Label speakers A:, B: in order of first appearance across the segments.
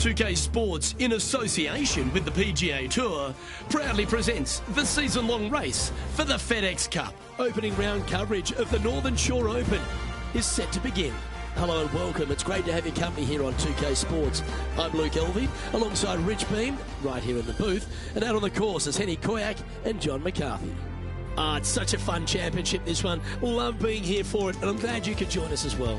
A: 2K Sports, in association with the PGA Tour, proudly presents the season-long race for the FedEx Cup. Opening round coverage of the Northern Shore Open is set to begin. Hello and welcome. It's great to have your company here on 2K Sports. I'm Luke Elvey, alongside Rich Beam, right here in the booth, and out on the course is Henny Koyak and John McCarthy. It's such a fun championship, this one. Love being here for it, and I'm glad you could join us as well.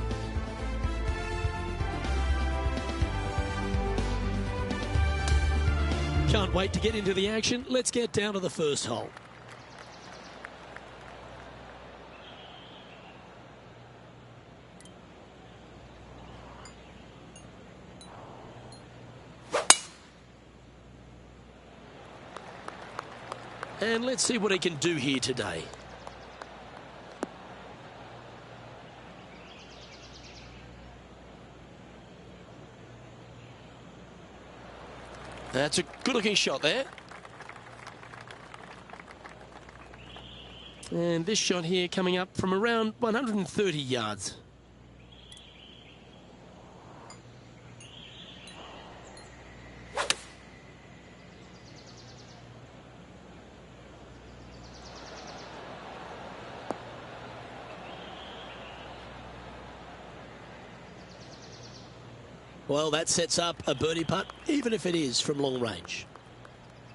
A: Can't wait to get into the action. Let's get down to the first hole. And let's see what he can do here today. That's a good-looking shot there. And this shot here coming up from around 130 yards. Well, that sets up a birdie putt, even if it is from long range.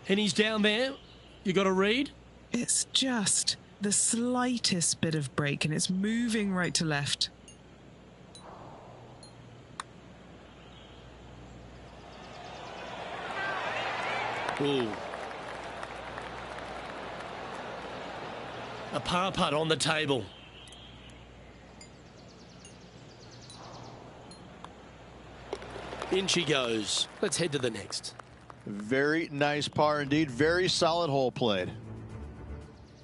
A: And he's down there. You got a read?
B: It's just the slightest bit of break, and it's moving right to left.
A: Ooh. A par putt on the table. In she goes. Let's head to the next.
C: Very nice par indeed. Very solid hole played.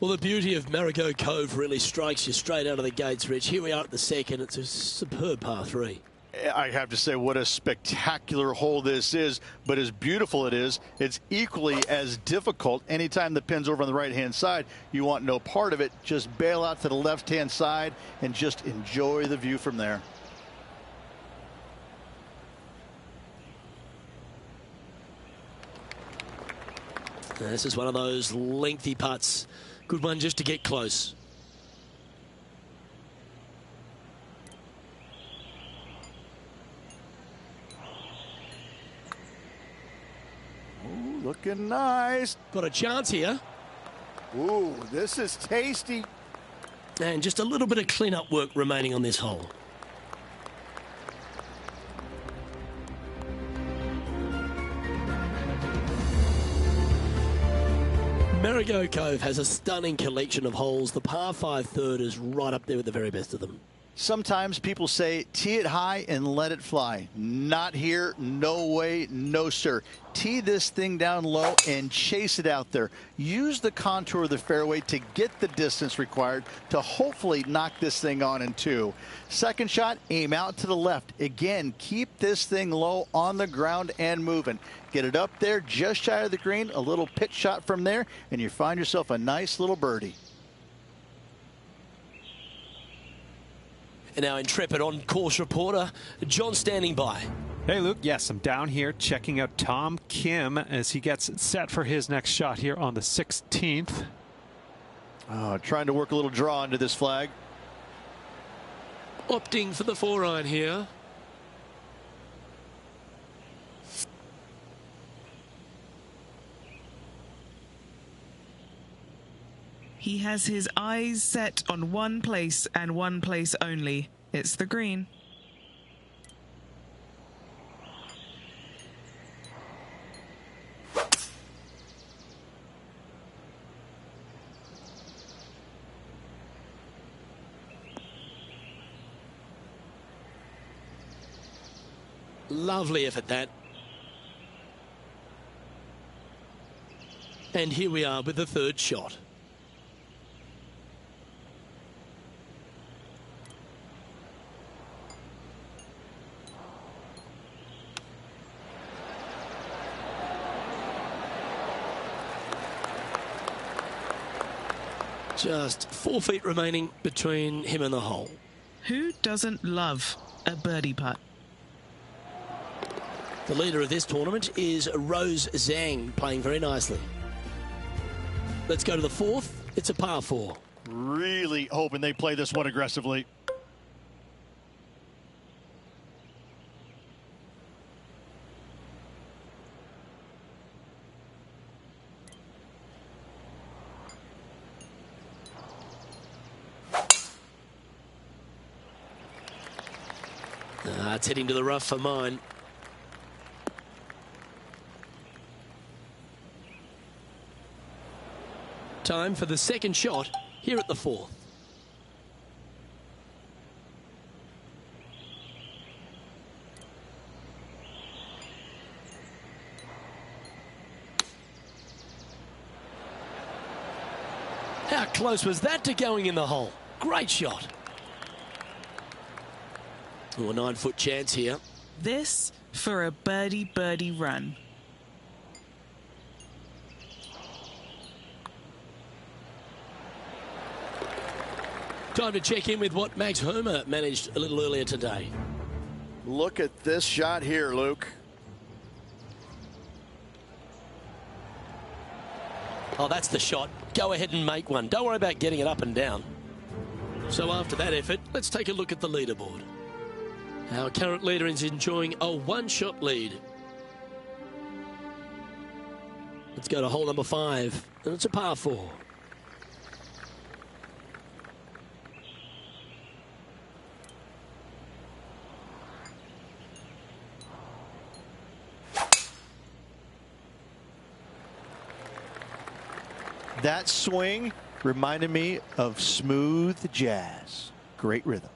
A: Well, the beauty of Marigot Cove really strikes you straight out of the gates, Rich. Here we are at the second. It's a superb par three.
C: I have to say, what a spectacular hole this is, but as beautiful it is, it's equally as difficult. Anytime the pin's over on the right-hand side, you want no part of it. Just bail out to the left-hand side and just enjoy the view from there.
A: This is one of those lengthy putts. Good one just to get close.
C: Ooh, looking nice.
A: Got a chance here.
C: Ooh, this is tasty.
A: And just a little bit of clean-up work remaining on this hole. Marigot Cove has a stunning collection of holes. The par 5 third is right up there with the very best of them.
C: Sometimes people say, tee it high and let it fly. Not here. No way. No, sir. Tee this thing down low and chase it out there. Use the contour of the fairway to get the distance required to hopefully knock this thing on in two. Second shot, aim out to the left. Again, keep this thing low on the ground and moving. Get it up there just shy of the green, a little pitch shot from there, and you find yourself a nice little birdie. And our intrepid on-course reporter, John, standing by.
D: Hey, Luke. Yes, I'm down here checking out Tom Kim as he gets set for his next shot here on the 16th.
C: Trying to work a little draw into this flag.
A: Opting for the 4-iron here.
B: He has his eyes set on one place and one place only. It's the green.
A: Lovely effort, that. And here we are with the third shot. Just 4 feet remaining between him and the hole.
B: Who doesn't love a birdie putt?
A: The leader of this tournament is Rose Zhang, playing very nicely. Let's go to the fourth. It's a par 4.
E: Really hoping they play this one aggressively.
A: It's heading to the rough for mine. Time for the second shot here at the fourth. How close was that to going in the hole? Great shot. Oh, a 9-foot chance here.
B: This for a birdie run.
A: Time to check in with what Max Homa managed a little earlier today.
E: Look at this shot here, Luke.
A: Oh, that's the shot. Go ahead and make one. Don't worry about getting it up and down. So after that effort, let's take a look at the leaderboard. Our current leader is enjoying a 1-shot lead. Let's go to hole number 5, and it's a par 4.
C: That swing reminded me of smooth jazz. Great rhythm.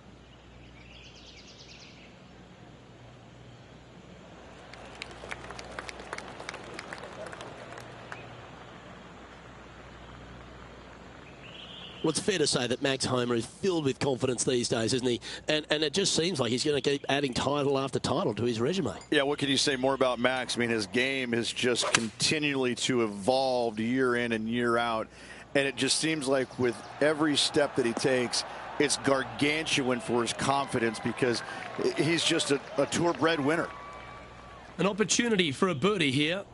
A: Well, it's fair to say that Max Homa is filled with confidence these days, isn't he? And it just seems like he's going to keep adding title after title to his resume.
E: Yeah, what can you say more about Max? I mean, his game has just continually to evolve year in and year out. And it just seems like with every step that he takes, it's gargantuan for his confidence because he's just a tour-bred winner.
A: An opportunity for a birdie here.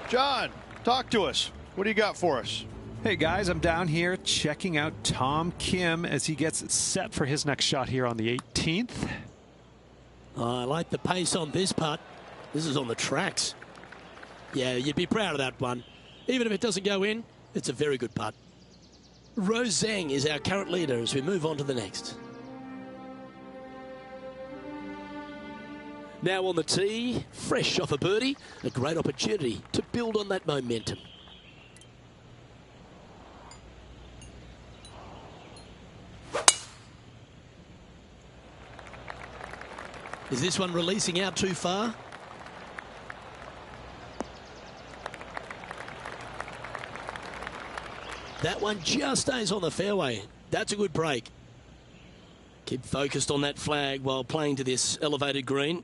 E: John, talk to us. What do you got for us?
D: Hey guys, I'm down here checking out Tom Kim as he gets set for his next shot here on the 18th.
A: I like the pace on this putt. This is on the tracks. Yeah, you'd be proud of that one. Even if it doesn't go in, it's a very good putt. Rose Zhang is our current leader as we move on to the next. Now on the tee, fresh off a birdie, a great opportunity to build on that momentum. Is this one releasing out too far? That one just stays on the fairway. That's a good break. Keep focused on that flag while playing to this elevated green.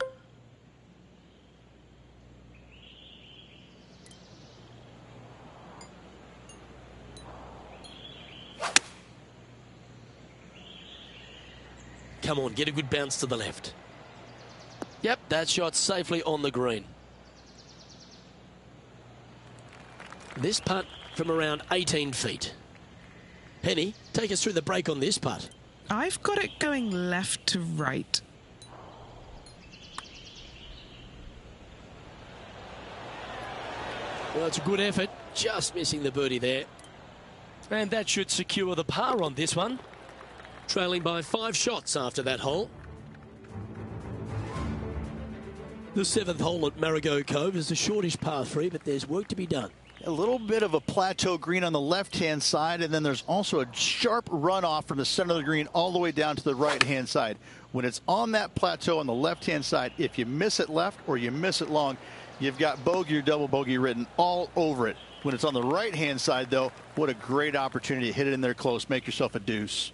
A: Come on, get a good bounce to the left. Yep, that shot's safely on the green. This putt from around 18 feet. Penny, take us through the break on this putt.
B: I've got it going left to right.
A: Well, it's a good effort, just missing the birdie there. And that should secure the par on this one. Trailing by 5 shots after that hole. The 7th hole at Marigot Cove is the shortish par 3, but there's work to be done.
C: A little bit of a plateau green on the left-hand side, and then there's also a sharp runoff from the center of the green all the way down to the right-hand side. When it's on that plateau on the left-hand side, if you miss it left or you miss it long, you've got bogey or double bogey written all over it. When it's on the right-hand side, though, what a great opportunity to hit it in there close, make yourself a deuce.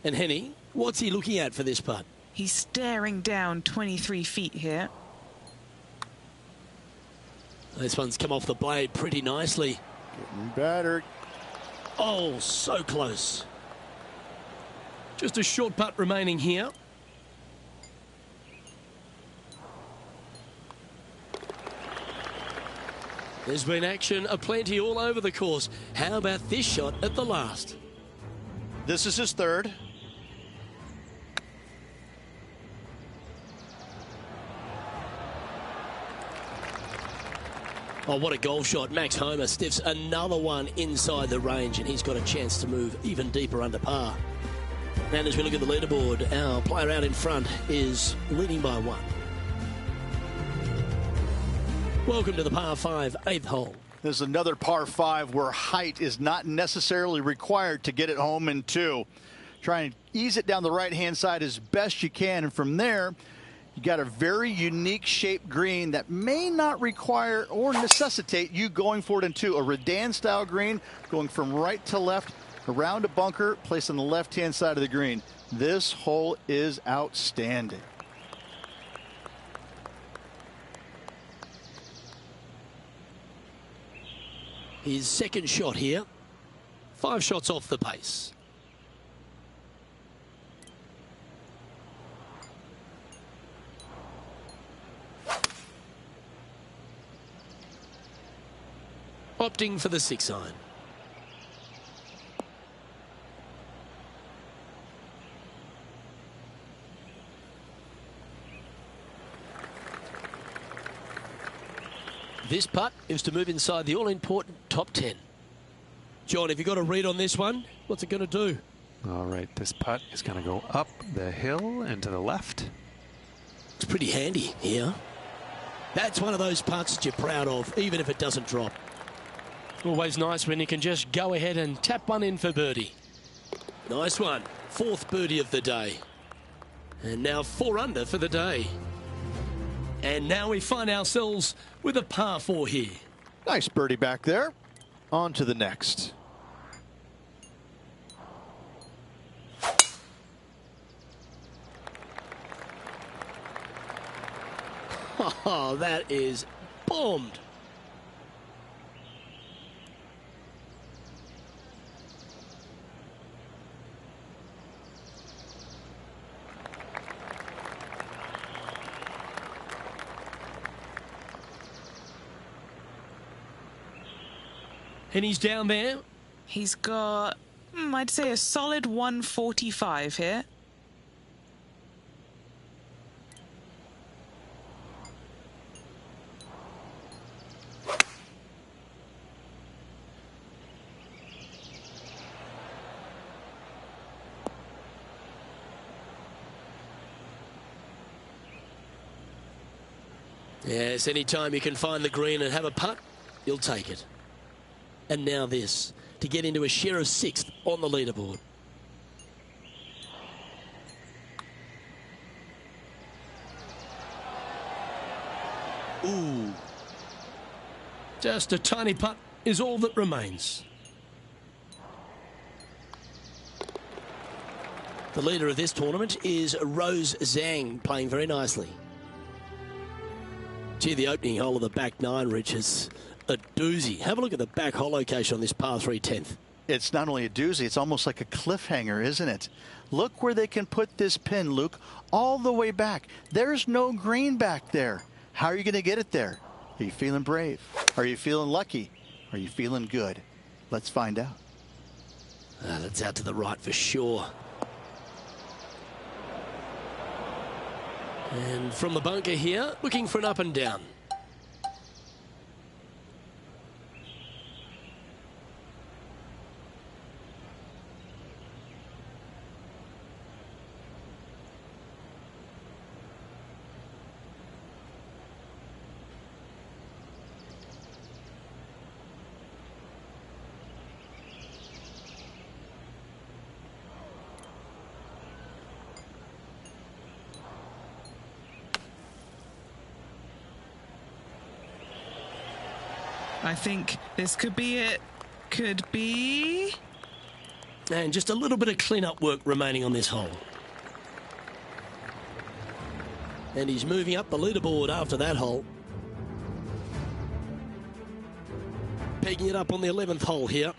A: And Henny, what's he looking at for this putt?
B: He's staring down 23 feet here.
A: This one's come off the blade pretty nicely.
E: Getting better.
A: Oh, so close. Just a short putt remaining here. There's been action aplenty all over the course. How about this shot at the last?
C: This is his third.
A: Oh, what a golf shot. Max Homer stiffs another one inside the range, and he's got a chance to move even deeper under par. And as we look at the leaderboard, our player out in front is leading by one. Welcome to the par 5 8th hole.
C: There's another par 5 where height is not necessarily required to get it home in 2. Try and ease it down the right-hand side as best you can, and from there, you got a very unique shaped green that may not require or necessitate you going for it in 2. A Redan-style green going from right to left around a bunker placed on the left-hand side of the green. This hole is outstanding.
A: His second shot here. 5 shots off the pace. Opting for the 6-iron. This putt is to move inside the all-important top 10. John, have you got a read on this one? What's it going to do?
D: All right, this putt is going to go up the hill and to the left.
A: It's pretty handy here. That's one of those putts that you're proud of, even if it doesn't drop. Always nice when you can just go ahead and tap one in for birdie. Nice one. 4th birdie of the day. And now 4 under for the day. And now we find ourselves with a par 4 here.
E: Nice birdie back there. On to the next.
A: Oh, that is bombed. And he's down there.
B: He's got, I'd say, a solid 145 here.
A: Yes, anytime you can find the green and have a putt, you'll take it. And now this, to get into a share of 6th on the leaderboard. Ooh. Just a tiny putt is all that remains. The leader of this tournament is Rose Zhang, playing very nicely. Gee, the opening hole of the back 9, Rich, is a doozy. Have a look at the back hole location on this par 3 10th.
C: It's not only a doozy, it's almost like a cliffhanger, isn't it? Look where they can put this pin, Luke, all the way back. There's no green back there. How are you going to get it there? Are you feeling brave? Are you feeling lucky? Are you feeling good? Let's find out.
A: That's out to the right for sure. And from the bunker here, looking for an up and down.
B: I think this could be it. Could be.
A: And just a little bit of clean-up work remaining on this hole. And he's moving up the leaderboard after that hole. Pegging it up on the 11th hole here.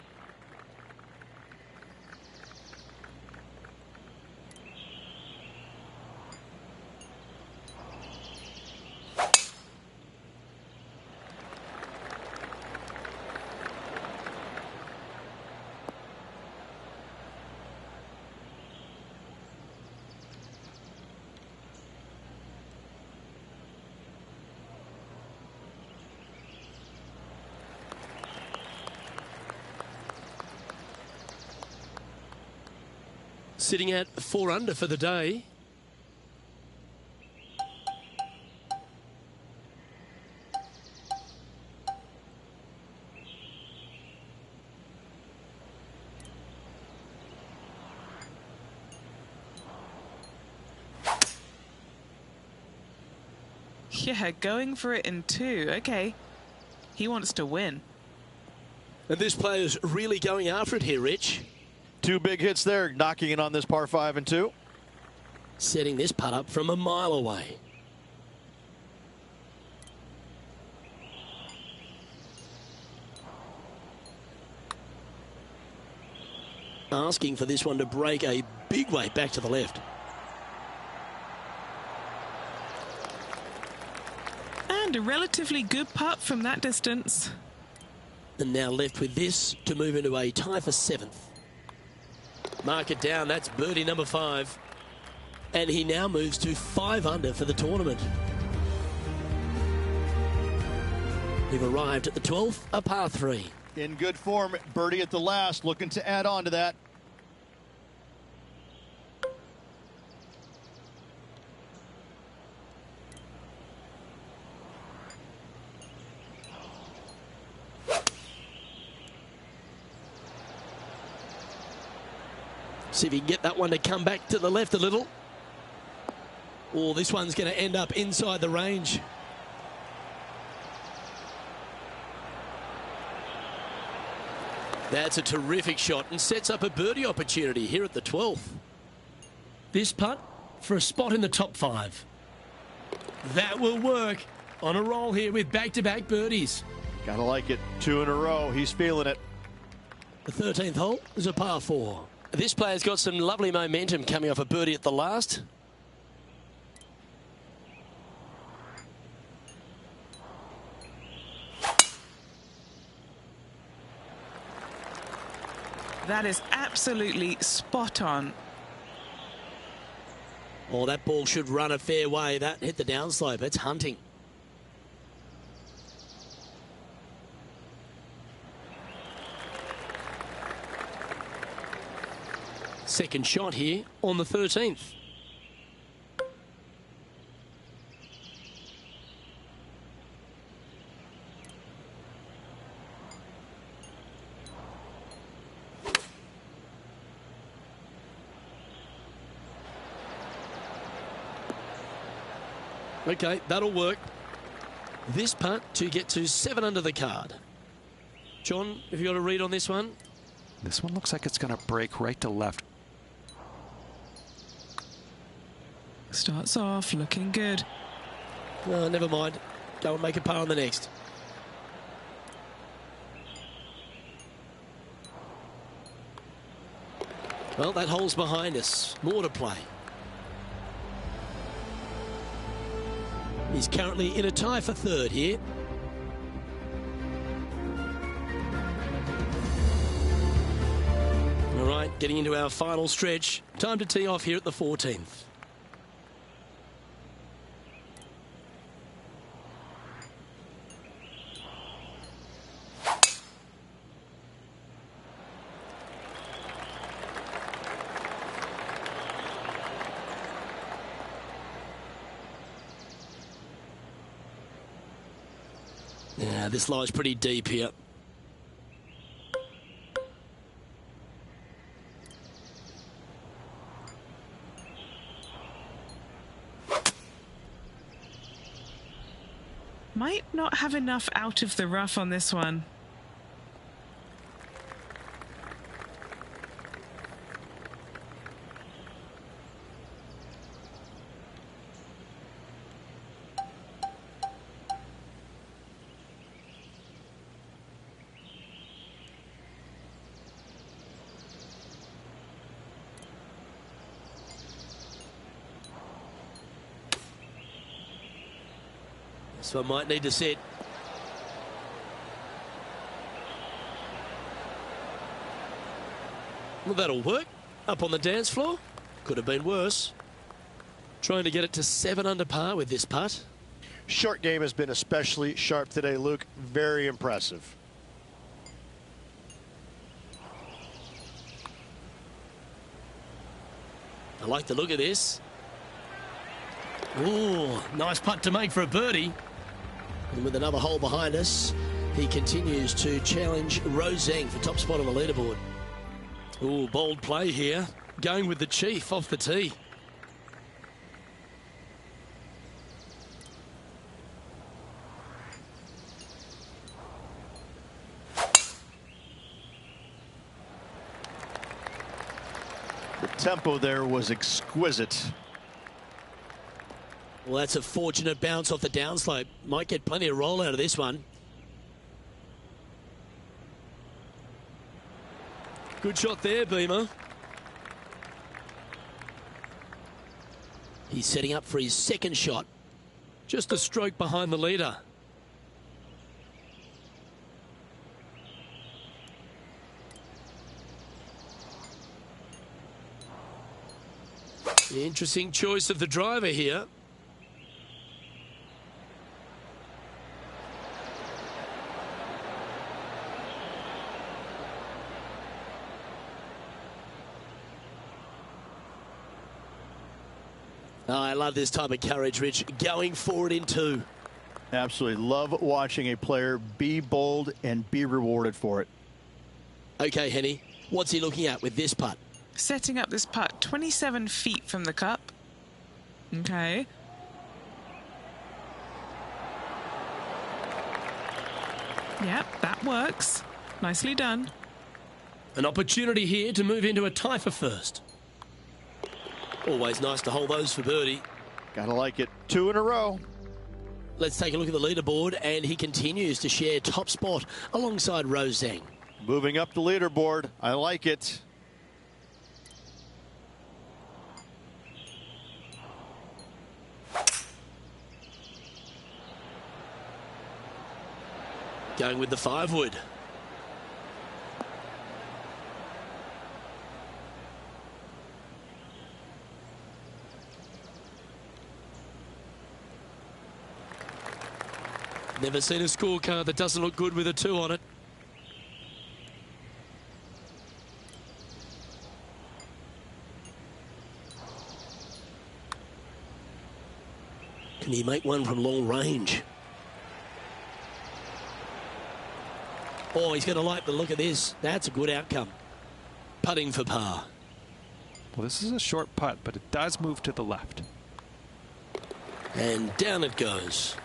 A: Sitting at 4 under for the day.
B: Yeah, going for it in 2. Okay. He wants to win.
A: And this player's really going after it here, Rich.
E: 2 big hits there, knocking it on this par 5 and 2.
A: Setting this putt up from a mile away. Asking for this one to break a big way back to the left.
B: And a relatively good putt from that distance.
A: And now left with this to move into a tie for 7th. Mark it down, that's birdie number 5. And he now moves to 5 under for the tournament. We've arrived at the 12th, a par 3.
C: In good form, birdie at the last, looking to add on to that.
A: See if he can get that one to come back to the left a little. Oh, this one's going to end up inside the range. That's a terrific shot and sets up a birdie opportunity here at the 12th. This putt for a spot in the top 5. That will work on a roll here with back-to-back birdies.
C: Gotta like it. 2 in a row. He's feeling it.
A: The 13th hole is a par 4. This player's got some lovely momentum coming off a birdie at the last.
B: That is absolutely spot on.
A: Oh, that ball should run a fair way. That hit the downslope. It's hunting. Second shot here on the 13th. Okay, that'll work. This putt to get to 7 under the card. John, have you got a read on this one?
D: This one looks like it's going to break right to left.
B: Starts off looking good.
A: Oh, never mind. Go and make a par on the next. Well, that hole's behind us. More to play. He's currently in a tie for 3rd here. All right, getting into our final stretch. Time to tee off here at the 14th. Yeah, this lie's pretty deep here.
B: Might not have enough out of the rough on this one.
A: So I might need to set. Well, that'll work. Up on the dance floor. Could have been worse. Trying to get it to 7 under par with this putt.
C: Short game has been especially sharp today, Luke. Very impressive.
A: I like the look of this. Ooh, nice putt to make for a birdie. And with another hole behind us, he continues to challenge Rose Zhang for top spot on the leaderboard. Ooh, bold play here. Going with the chief off the tee.
C: The tempo there was exquisite.
A: Well, that's a fortunate bounce off the downslope. Might get plenty of roll out of this one. Good shot there, Beamer. He's setting up for his second shot. Just a stroke behind the leader. Interesting choice of the driver here. Oh, I love this type of courage, Rich. Going forward in two.
C: Absolutely love watching a player be bold and be rewarded for it.
A: Okay, Henny, what's he looking at with this putt?
B: Setting up this putt 27 feet from the cup. Okay. Yep, that works. Nicely done.
A: An opportunity here to move into a tie for first. Always nice to hold those for birdie.
C: Gotta like it. 2 in a row.
A: Let's take a look at the leaderboard, and he continues to share top spot alongside Rose Zhang.
C: Moving up the leaderboard. I like it.
A: Going with the 5-wood. Never seen a scorecard that doesn't look good with a 2 on it. Can he make one from long range? Oh, he's going to like the look of this. That's a good outcome. Putting for par.
D: Well, this is a short putt, but it does move to the left.
A: And down it goes.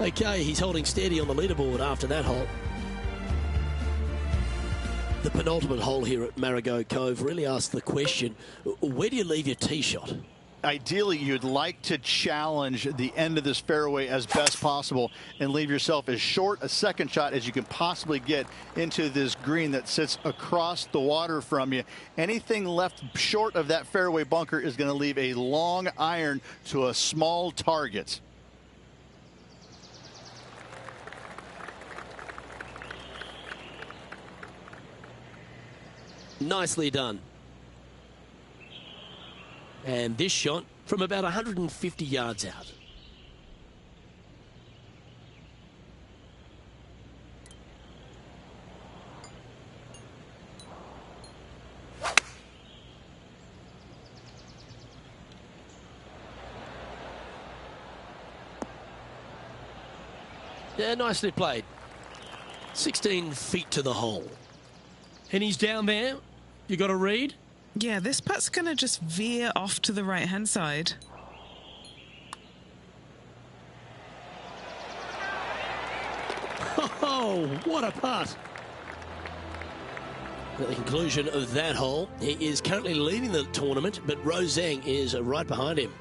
A: Okay, he's holding steady on the leaderboard after that hole. The penultimate hole here at Marigot Cove really asks the question, where do you leave your tee shot?
C: Ideally, you'd like to challenge the end of this fairway as best possible and leave yourself as short a second shot as you can possibly get into this green that sits across the water from you. Anything left short of that fairway bunker is going to leave a long iron to a small target.
A: Nicely done. And this shot from about 150 yards out. Yeah, nicely played. 16 feet to the hole. And he's down there. You got a read?
B: Yeah, this putt's going to just veer off to the right-hand side.
A: Oh, what a putt. At the conclusion of that hole, he is currently leading the tournament, but Rose Zhang is right behind him.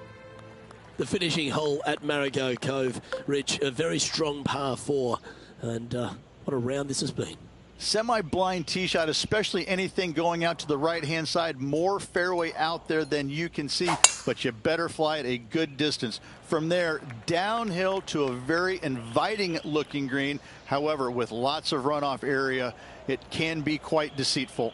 A: The finishing hole at Marigot Cove, Rich, a very strong par 4. And what a round this has been.
C: Semi-blind tee shot, especially anything going out to the right-hand side. More fairway out there than you can see, but you better fly it a good distance. From there, downhill to a very inviting-looking green. However, with lots of runoff area, it can be quite deceitful.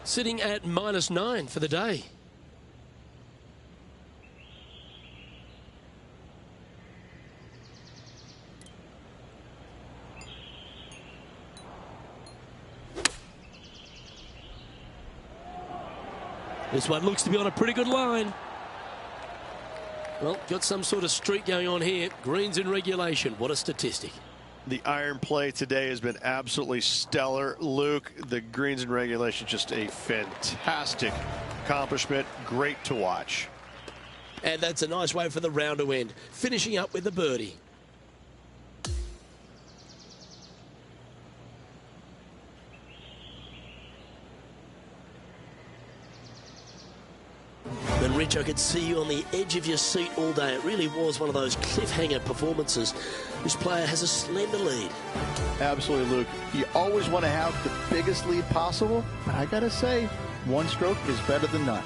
A: Sitting at -9 for the day. This one looks to be on a pretty good line. Well, got some sort of streak going on here. Greens in regulation. What a statistic.
E: The iron play today has been absolutely stellar. Luke, the greens in regulation, just a fantastic accomplishment. Great to watch.
A: And that's a nice way for the round to end. Finishing up with the birdie. And Rich, I could see you on the edge of your seat all day. It really was one of those cliffhanger performances. This player has a slender lead.
C: Absolutely, Luke. You always want to have the biggest lead possible, but I got to say, one stroke is better than none.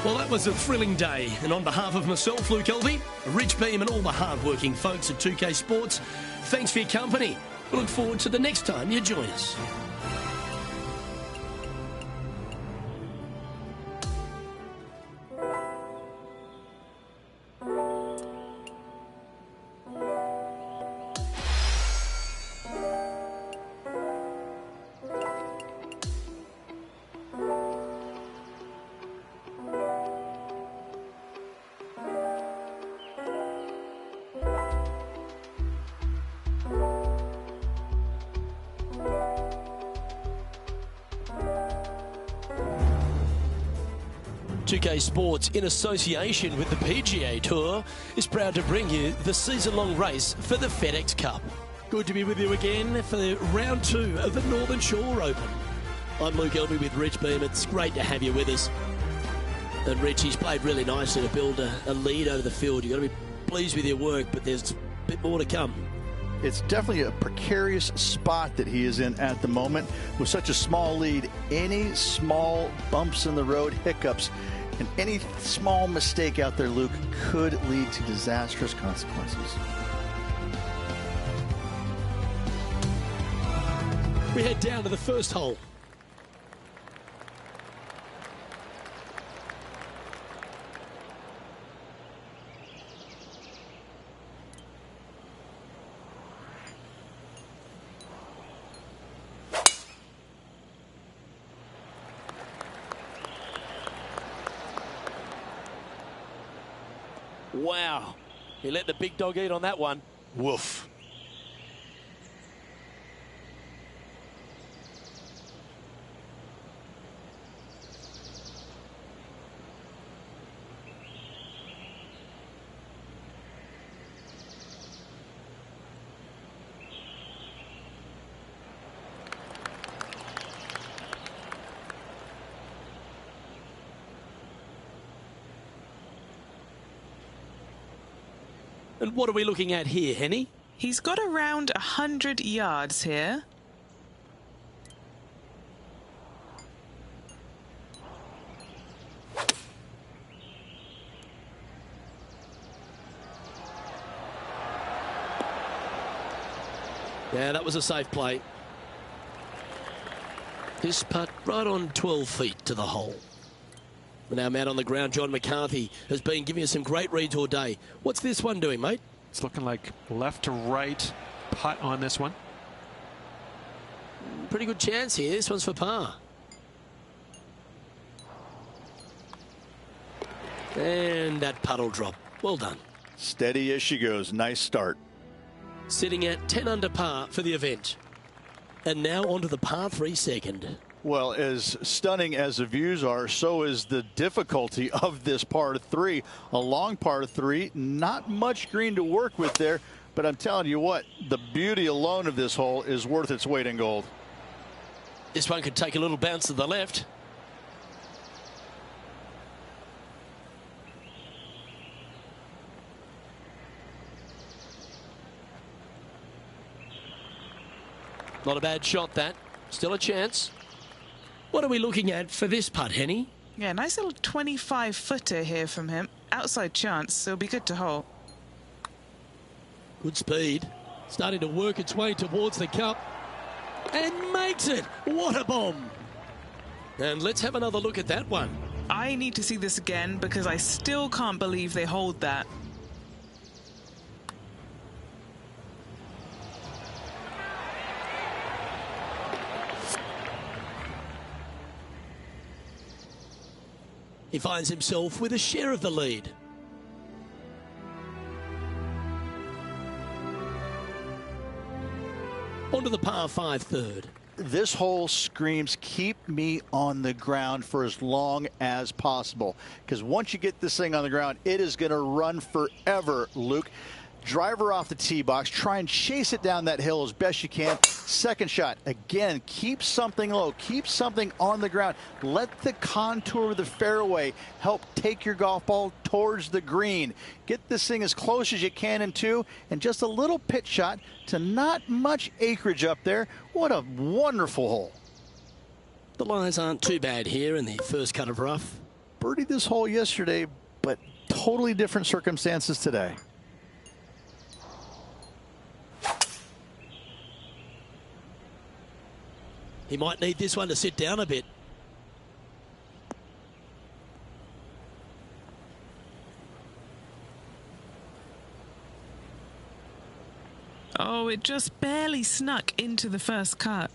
A: Well, that was a thrilling day. And on behalf of myself, Luke Elvey, Rich Beam and all the hard-working folks at 2K Sports, thanks for your company. We look forward to the next time you join us. UK Sports, in association with the PGA Tour, is proud to bring you the season-long race for the FedEx Cup. Good to be with you again for the round 2 of the Northern Shore Open. I'm Luke Elby with Rich Beam. It's great to have you with us. And Rich, he's played really nicely to build a lead over the field. You've got to be pleased with your work, but there's a bit more to come.
C: It's definitely a precarious spot that he is in at the moment. With such a small lead, any small bumps in the road, hiccups, and any small mistake out there, Luke, could lead to disastrous consequences.
A: We head down to the first hole. Wow, he let the big dog eat on that one.
E: Woof.
A: And what are we looking at here, Henny?
B: He's got around 100 yards here.
A: Yeah, that was a safe play. This putt right on 12 feet to the hole. And our man on the ground, John McCarthy, has been giving us some great reads all day. What's this one doing, mate?
D: It's looking like left to right putt on this one.
A: Pretty good chance here. This one's for par. And that putt will drop. Well done.
E: Steady as she goes. Nice start.
A: Sitting at 10 under par for the event. And now onto the par 3 second.
E: Well, as stunning as the views are, so is the difficulty of this par 3. A long par 3, not much green to work with there, but I'm telling you what, the beauty alone of this hole is worth its weight in gold.
A: This one could take a little bounce to the left. Not a bad shot, that. Still a chance. What are we looking at for this putt, Henny?
B: Yeah, nice little 25-footer here from him. Outside chance, so it'll be good to hole.
A: Good speed. Starting to work its way towards the cup. And makes it. What a bomb. And let's have another look at that one.
B: I need to see this again because I still can't believe they hold that.
A: He finds himself with a share of the lead. Onto the par 5 third.
C: This hole screams, keep me on the ground for as long as possible. Because once you get this thing on the ground, it is going to run forever, Luke. Driver off the tee box. Try and chase it down that hill as best you can. Second shot. Again, keep something low. Keep something on the ground. Let the contour of the fairway help take your golf ball towards the green. Get this thing as close as you can in two. And just a little pitch shot to not much acreage up there. What a wonderful hole.
A: The lies aren't too bad here in the first cut of rough.
C: Birdied this hole yesterday, but totally different circumstances today.
A: He might need this one to sit down a bit.
B: Oh, it just barely snuck into the first cut.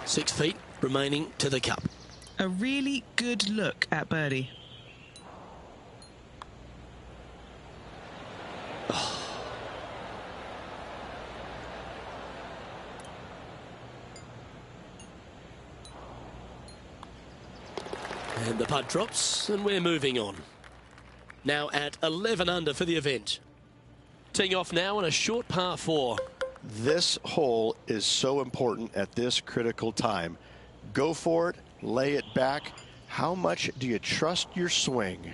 A: Six feet remaining to the cup.
B: A really good look at birdie.
A: Oh. And the putt drops, and we're moving on. Now at 11 under for the event. Teeing off now on a short par 4.
E: This hole is so important at this critical time. Go for it, lay it back. How much do you trust your swing?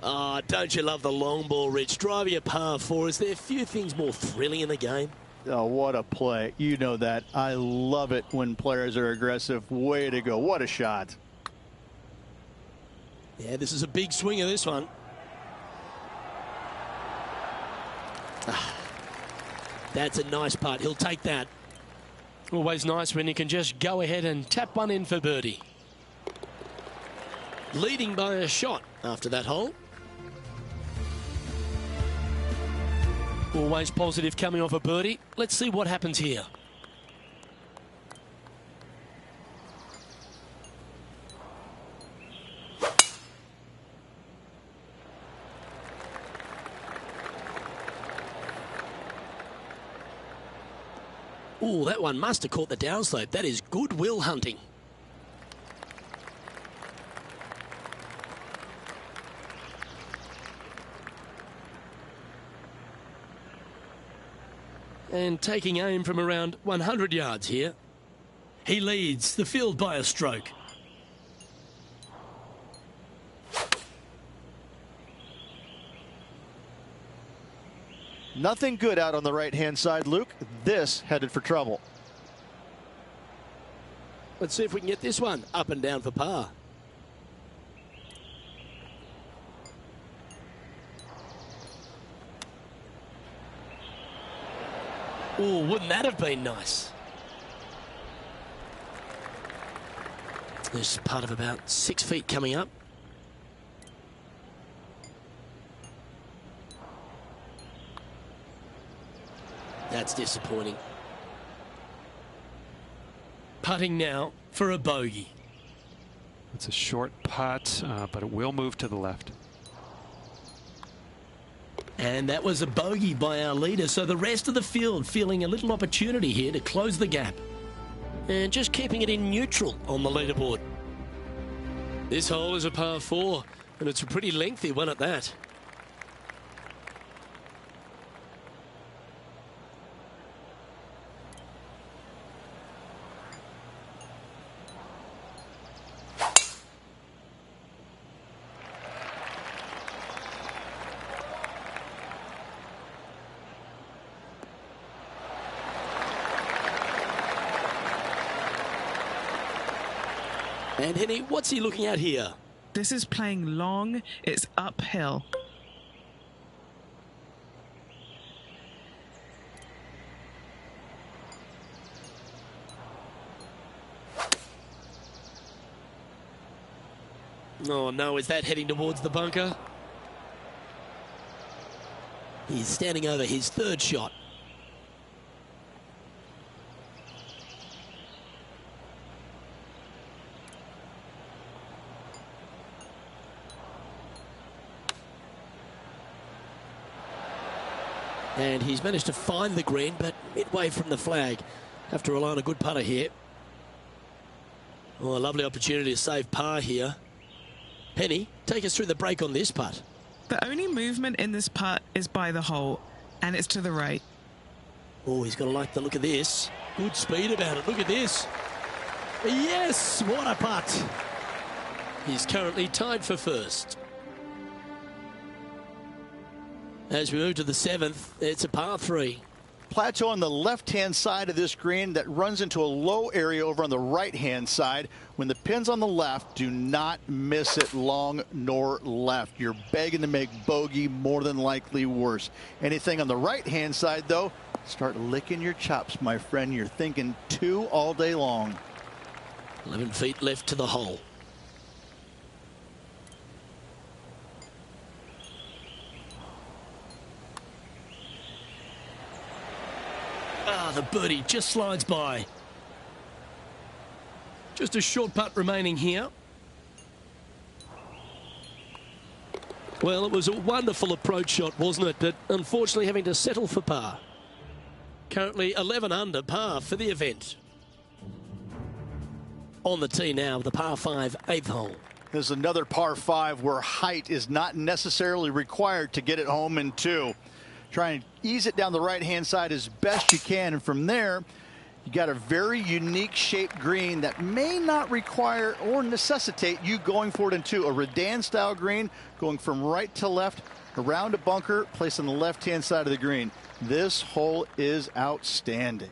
A: Ah, don't you love the long ball, Rich? Driving a par 4, is there a few things more thrilling in the game?
C: Oh, what a play. You know that. I love it when players are aggressive. Way to go. What a shot.
A: Yeah, this is a big swinger, this one. Ah, that's a nice putt. He'll take that. Always nice when you can just go ahead and tap one in for birdie. Leading by a shot after that hole. Always positive coming off a birdie. Let's see what happens here. Oh, that one must have caught the downslope. That is goodwill hunting. And taking aim from around 100 yards here. He leads the field by a stroke.
C: Nothing good out on the right-hand side, Luke. This headed for trouble.
A: Let's see if we can get this one up and down for par. Oh, wouldn't that have been nice? There's part of about 6 feet coming up. That's disappointing. Putting now for a bogey.
D: It's a short putt, but it will move to the left.
A: And that was a bogey by our leader, so the rest of the field feeling a little opportunity here to close the gap. And just keeping it in neutral on the leaderboard. This hole is a par 4, and it's a pretty lengthy one at that. And Henny, what's he looking at here?
B: This is playing long. It's uphill.
A: Oh no, is that heading towards the bunker? He's standing over his third shot. And he's managed to find the green, but midway from the flag. Have to rely on a good putter here. Oh, a lovely opportunity to save par here. Penny, take us through the break on this putt.
B: The only movement in this putt is by the hole, and it's to the right.
A: Oh, he's got to like the look of this. Good speed about it. Look at this. Yes, what a putt. He's currently tied for first. As we move to the seventh, it's a par 3.
C: Plateau on the left-hand side of this green that runs into a low area over on the right-hand side. When the pin's on the left, do not miss it long nor left. You're begging to make bogey, more than likely worse. Anything on the right-hand side, though, start licking your chops, my friend. You're thinking 2 all day long.
A: 11 feet left to the hole. The birdie just slides by. Just a short putt remaining here. Well, it was a wonderful approach shot, wasn't it? But unfortunately having to settle for par. Currently 11 under par for the event. On the tee now, the par 5 8th hole.
C: There's another par 5 where height is not necessarily required to get it home in 2. Try and ease it down the right-hand side as best you can, and from there, you got a very unique shaped green that may not require or necessitate you going for it in 2. A Redan-style green going from right to left, around a bunker, placed on the left-hand side of the green. This hole is outstanding.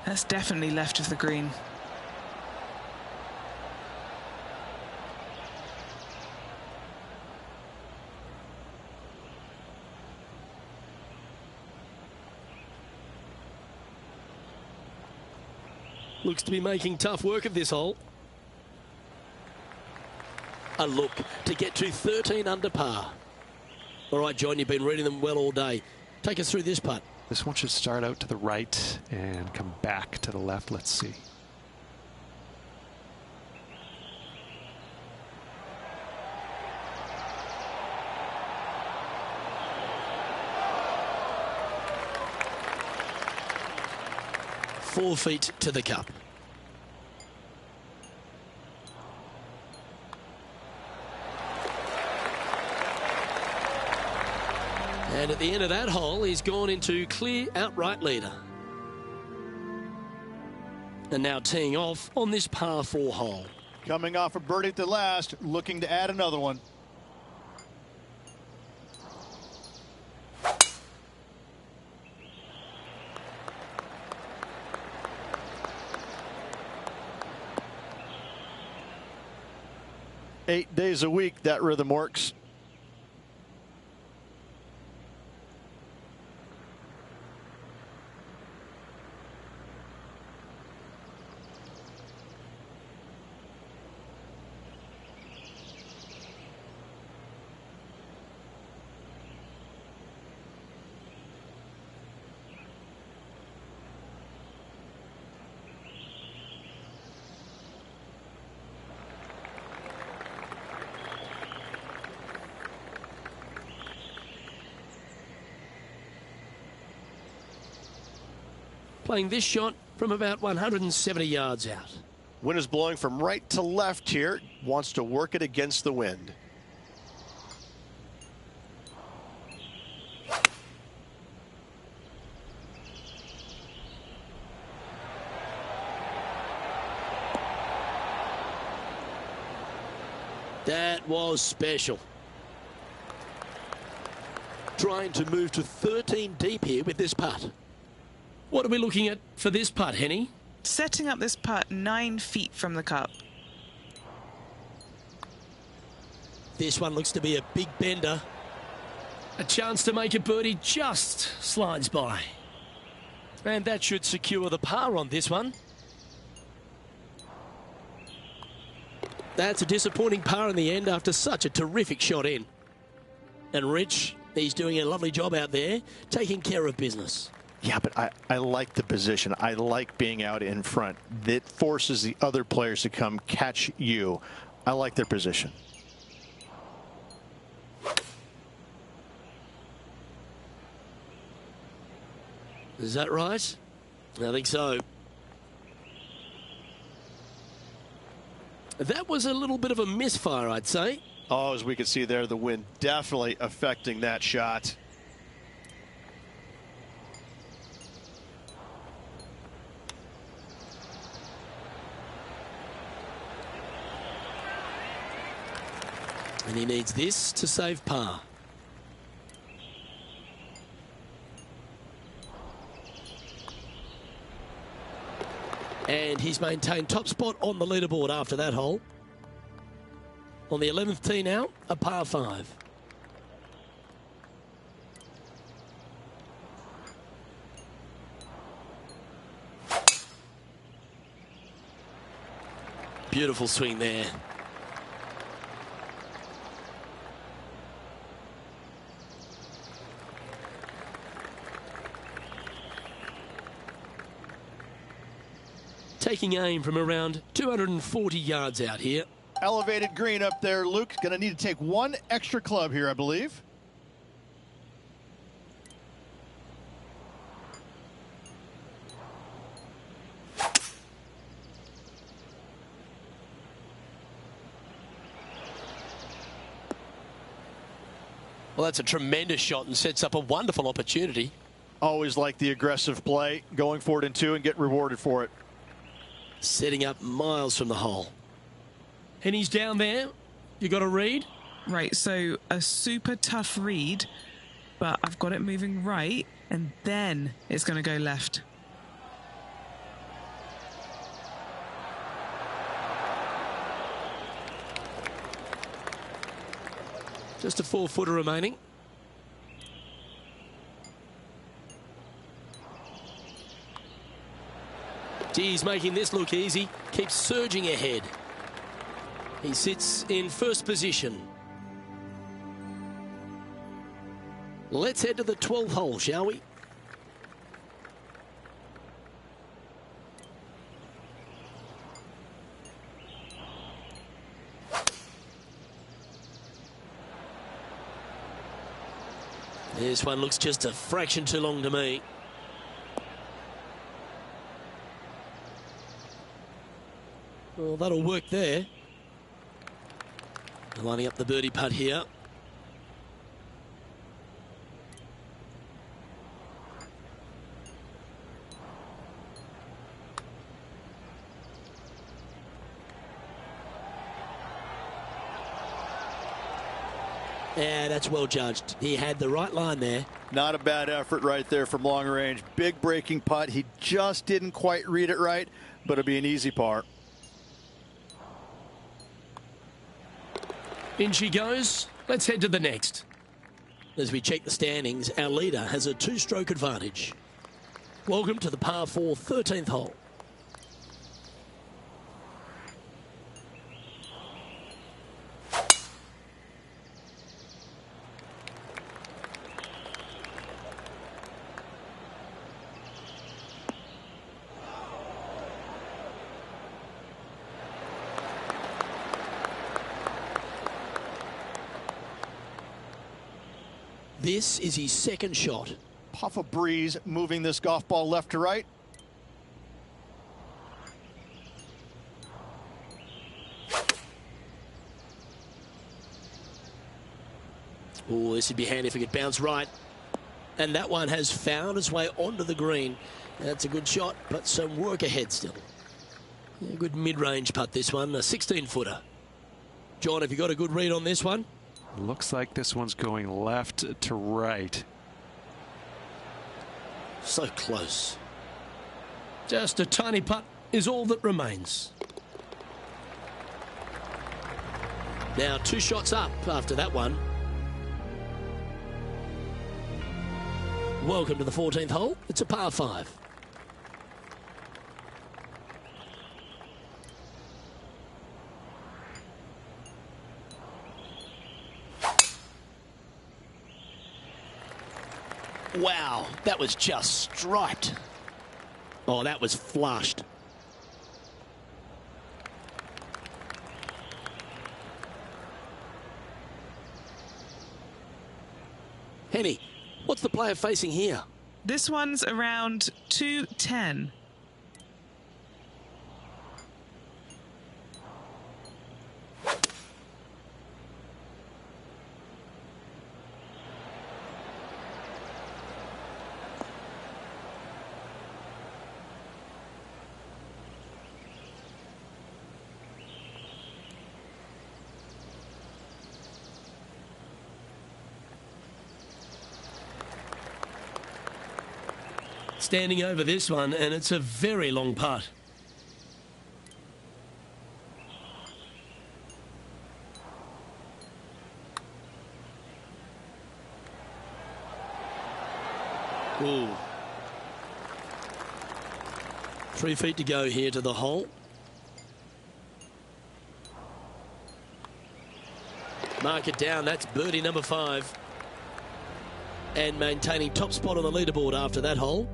B: That's definitely left of the green.
A: Looks to be making tough work of this hole. A look to get to 13 under par. All right, John, you've been reading them well all day. Take us through this putt.
D: This one should start out to the right and come back to the left. Let's see.
A: Four feet to the cup. And at the end of that hole, he's gone into clear outright leader. And now teeing off on this par 4 hole.
C: Coming off a birdie at the last, looking to add another one. Eight days a week, that rhythm works.
A: Playing this shot from about 170 yards out.
E: Wind is blowing from right to left here. Wants to work it against the wind.
A: That was special. Trying to move to 13 deep here with this putt. What are we looking at for this putt, Henny?
B: Setting up this putt 9 feet from the cup.
A: This one looks to be a big bender. A chance to make a birdie just slides by. And that should secure the par on this one. That's a disappointing par in the end after such a terrific shot in. And Rich, he's doing a lovely job out there, taking care of business.
C: Yeah, but I like the position. I like being out in front. That forces the other players to come catch you. I like their position.
A: Is that right? I think so. That was a little bit of a misfire, I'd say.
C: Oh, as we can see there, the wind definitely affecting that shot.
A: And he needs this to save par. And he's maintained top spot on the leaderboard after that hole. On the 11th tee now, a par 5. Beautiful swing there. Taking aim from around 240 yards out here.
C: Elevated green up there. Luke going to need to take one extra club here, I believe.
A: Well, that's a tremendous shot and sets up a wonderful opportunity.
C: Always like the aggressive play, going for it in 2 and get rewarded for it.
A: Setting up miles from the hole. And he's down there. You got a read?
B: Right, so a super tough read, but I've got it moving right, and then it's going to go left.
A: Just a 4-footer remaining. He's making this look easy. Keeps surging ahead. He sits in first position. Let's head to the 12th hole, shall we? This one looks just a fraction too long to me. Well, that'll work there. Lining up the birdie putt here. Yeah, that's well judged. He had the right line there.
C: Not a bad effort right there from long range. Big breaking putt. He just didn't quite read it right, but it'll be an easy par.
A: In she goes. Let's head to the next. As we check the standings, our leader has a 2-stroke advantage. Welcome to the par 4 13th hole. This is his second shot.
C: Puff of breeze moving this golf ball left to right.
A: Oh, this would be handy if it could bounce right. And that one has found its way onto the green. That's a good shot, but some work ahead still. Yeah, good mid-range putt, this one, a 16-footer. John, have you got a good read on this one?
D: Looks like this one's going left to right.
A: So close. Just a tiny putt is all that remains. Now 2 shots up after that one. Welcome to the 14th hole. It's a par 5. Wow, that was just striped. Oh, that was flushed. Henny, what's the player facing here?
B: This one's around 210.
A: Standing over this one, and it's a very long putt. Ooh. 3 feet to go here to the hole. Mark it down, that's birdie number 5. And maintaining top spot on the leaderboard after that hole.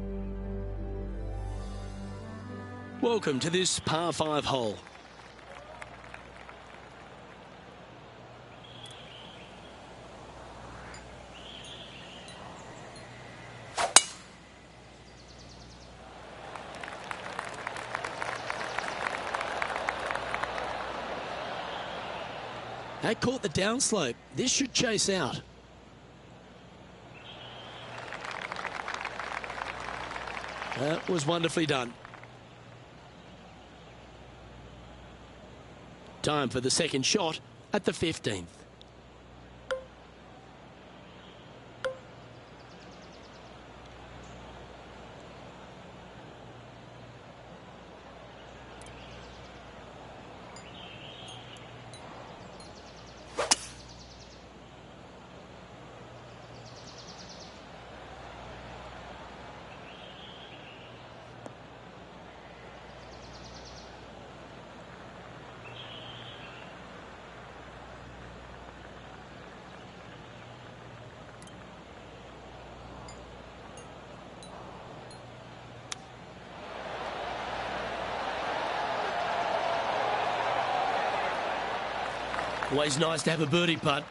A: Welcome to this par 5 hole. That caught the downslope. This should chase out. That was wonderfully done. Time for the second shot at the 15th. Always nice to have a birdie putt.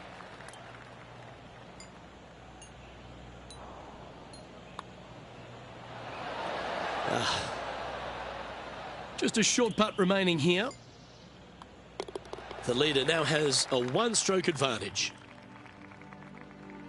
A: Just a short putt remaining here. The leader now has a 1-stroke advantage.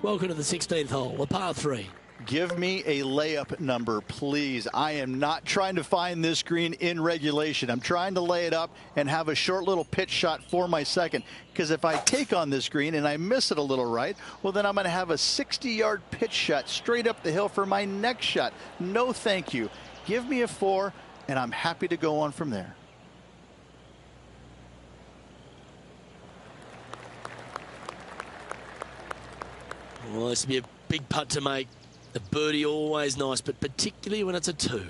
A: Welcome to the 16th hole, a par 3.
C: Give me a layup number, please. I am not trying to find this green in regulation. I'm trying to lay it up and have a short little pitch shot for my second. Because if I take on this green and I miss it a little right, well, then I'm going to have a 60-yard pitch shot straight up the hill for my next shot. No, thank you. Give me a 4, and I'm happy to go on from there.
A: Well, this would be a big putt to make. The birdie always nice, but particularly when it's a 2.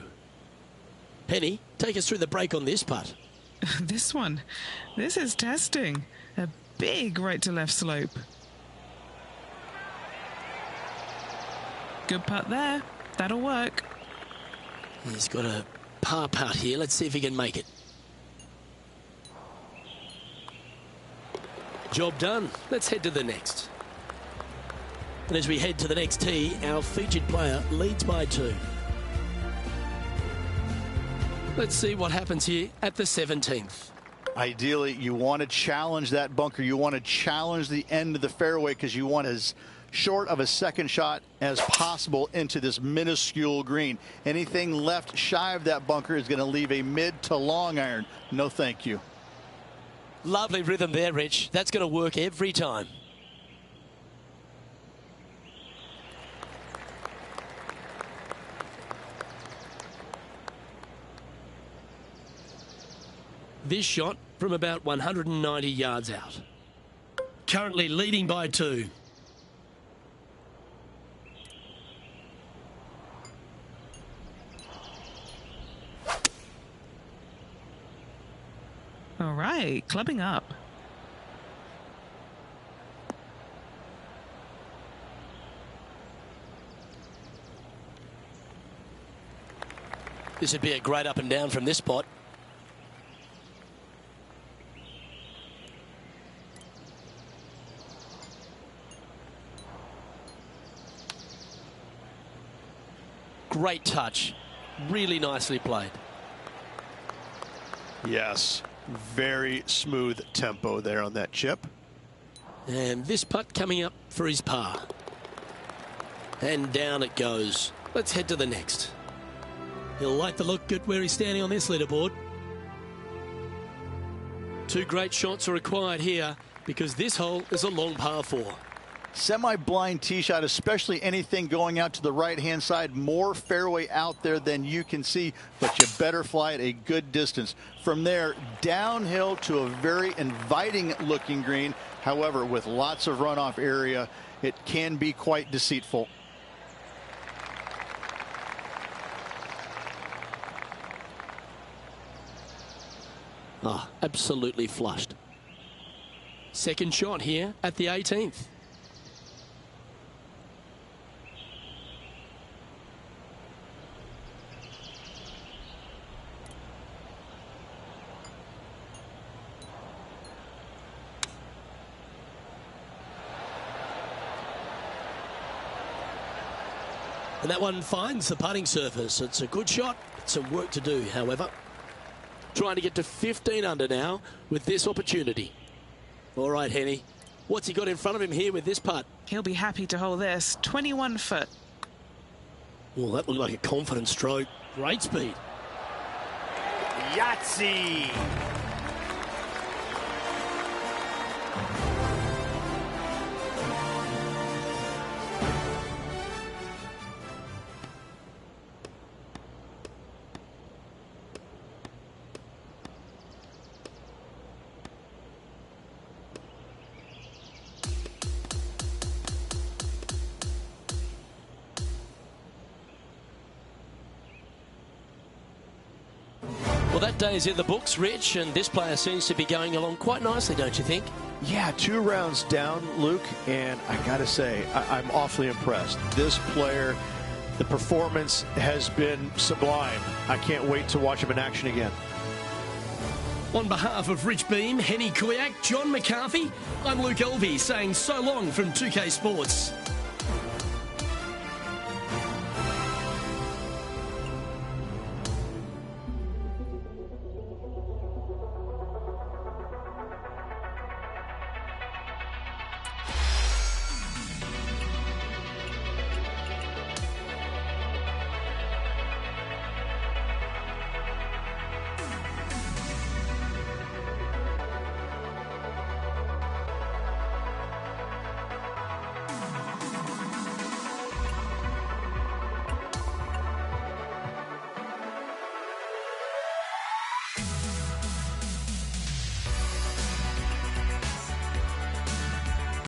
A: Penny, take us through the break on this putt.
B: This one. This is testing. A big right to left slope. Good putt there. That'll work.
A: He's got a par putt here. Let's see if he can make it. Job done. Let's head to the next. And as we head to the next tee, our featured player leads by 2. Let's see what happens here at the 17th.
C: Ideally, you want to challenge that bunker. You want to challenge the end of the fairway because you want as short of a second shot as possible into this minuscule green. Anything left shy of that bunker is going to leave a mid to long iron. No, thank you.
A: Lovely rhythm there, Rich. That's going to work every time. This shot from about 190 yards out. Currently leading by 2.
B: All right, clubbing up.
A: This would be a great up and down from this spot. Great touch. Really nicely played.
E: Yes, very smooth tempo there on that chip.
A: And this putt coming up for his par. And down it goes. Let's head to the next. He'll like the look at where he's standing on this leaderboard. 2 great shots are required here because this hole is a long par 4.
C: Semi-blind tee shot, especially anything going out to the right-hand side. More fairway out there than you can see, but you better fly it a good distance. From there, downhill to a very inviting-looking green. However, with lots of runoff area, it can be quite deceitful.
A: Ah, absolutely flushed. Second shot here at the 18th. And that one finds the putting surface. It's a good shot. Some work to do, however. Trying to get to 15 under now with this opportunity. All right, Henny. What's he got in front of him here with this putt?
B: He'll be happy to hold this. 21 foot.
A: Well, that looked like a confident stroke. Great speed.
E: Yahtzee!
A: Well, that day is in the books, Rich, and this player seems to be going along quite nicely, don't you think?
E: Yeah, 2 rounds down, Luke, and I gotta say, I'm awfully impressed. This player, the performance has been sublime. I can't wait to watch him in action again.
A: On behalf of Rich Beam, Henny Kuyak, John McCarthy, I'm Luke Elvey saying so long from 2K Sports.